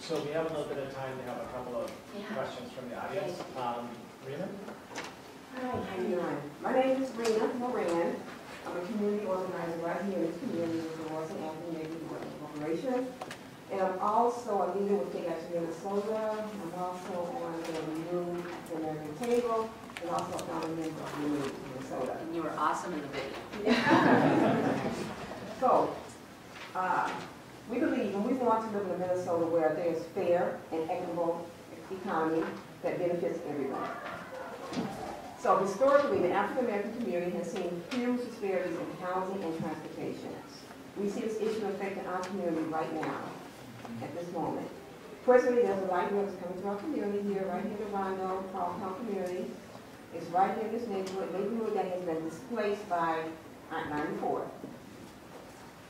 So we have a little bit of time to have a couple of questions from the audience. Rena? Hi, how you doing? My name is Rena Moran. I'm a community organizer right here in this community with the Los Angeles Neighborhood Corporation. And I'm also a leader with Take Action Minnesota. I'm also on the reNEW.mn table and also a founding member of reNEW Minnesota. And you were awesome in the video. So, we believe and we want to live in a Minnesota where there's fair and equitable economy that benefits everyone. So historically, the African American community has seen huge disparities in housing and transportation. We see this issue affecting our community right now, at this moment. Presently, there's a light rail that's coming to our community here, right here in the Rondo, Carltown community. It's right here in this neighborhood that has been displaced by I-94.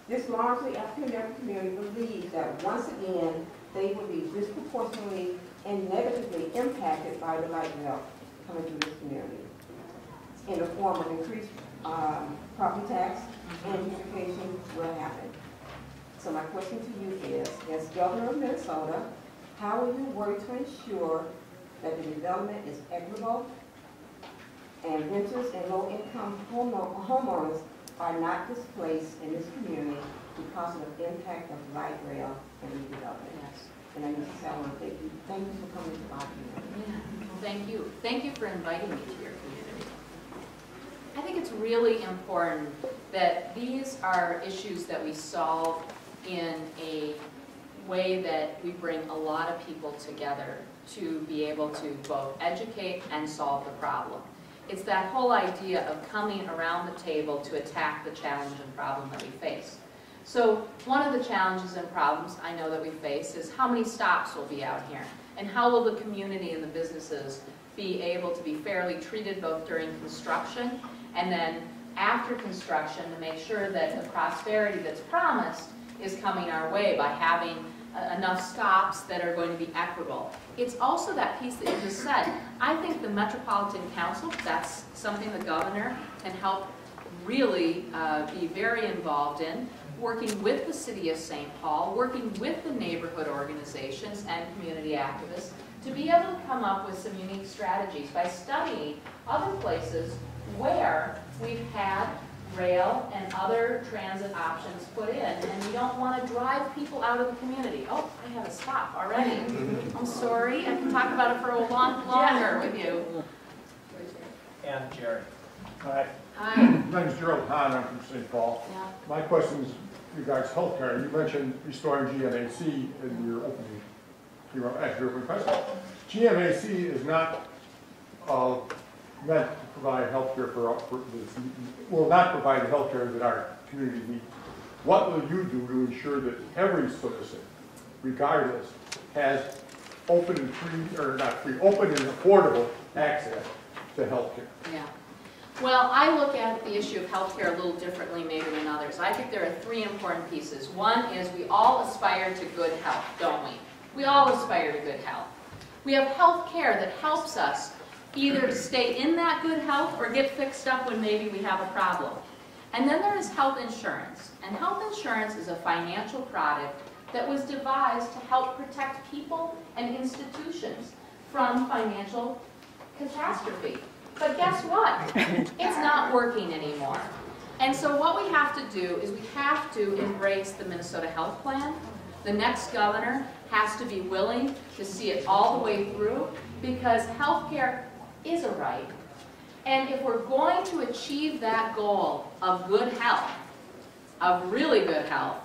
This largely African American community believes that once again, they will be disproportionately and negatively impacted by the light rail coming through this community in the form of increased property tax and gentrification will happen. So my question to you is, as Governor of Minnesota, how will you work to ensure that the development is equitable and renters and low-income homeowners are not displaced in this community because of the impact of light rail and redevelopment? Yes. And I just want to thank you. Thank you for coming to our community. Yeah. Well, thank you. Thank you for inviting me to your community. I think it's really important that these are issues that we solve in a way that we bring a lot of people together to be able to both educate and solve the problem. It's that whole idea of coming around the table to attack the challenge and problem that we face. So one of the challenges and problems I know that we face is how many stops will be out here, and how will the community and the businesses be able to be fairly treated both during construction and then after construction to make sure that the prosperity that's promised is coming our way by having enough stops that are going to be equitable. It's also that piece that you just said. I think the Metropolitan Council, that's something the governor can help really be very involved in, working with the city of St. Paul, working with the neighborhood organizations and community activists to be able to come up with some unique strategies by studying other places where we've had rail and other transit options put in, and we don't want to drive people out of the community. Oh, I have a stop already. I'm sorry, I can talk about it for a lot longer with you. And Jerry. Hi. Hi. My name is Gerald Hahn. I'm from St. Paul. Yeah. My question is regards healthcare. You mentioned restoring GMAC in your opening, at your opening question. GMAC is not meant to provide healthcare will not provide the healthcare that our community needs. What will you do to ensure that every citizen, regardless, has open and free, or not free, open and affordable access to healthcare? Yeah. Well, I look at the issue of healthcare a little differently maybe than others. I think there are three important pieces. One is we all aspire to good health, don't we? We all aspire to good health. We have health care that helps us either to stay in that good health or get fixed up when maybe we have a problem. And then there is health insurance. And health insurance is a financial product that was devised to help protect people and institutions from financial catastrophe. But guess what? It's not working anymore. And so what we have to do is we have to embrace the Minnesota Health Plan. The next governor has to be willing to see it all the way through, because health care is a right. And if we're going to achieve that goal of good health, of really good health,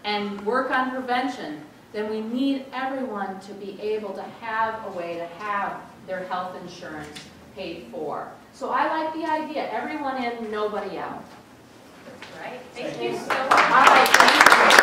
and work on prevention, then we need everyone to be able to have a way to have their health insurance paid for. So I like the idea, everyone in, nobody out. Right? Thank you so much. All right, thank you.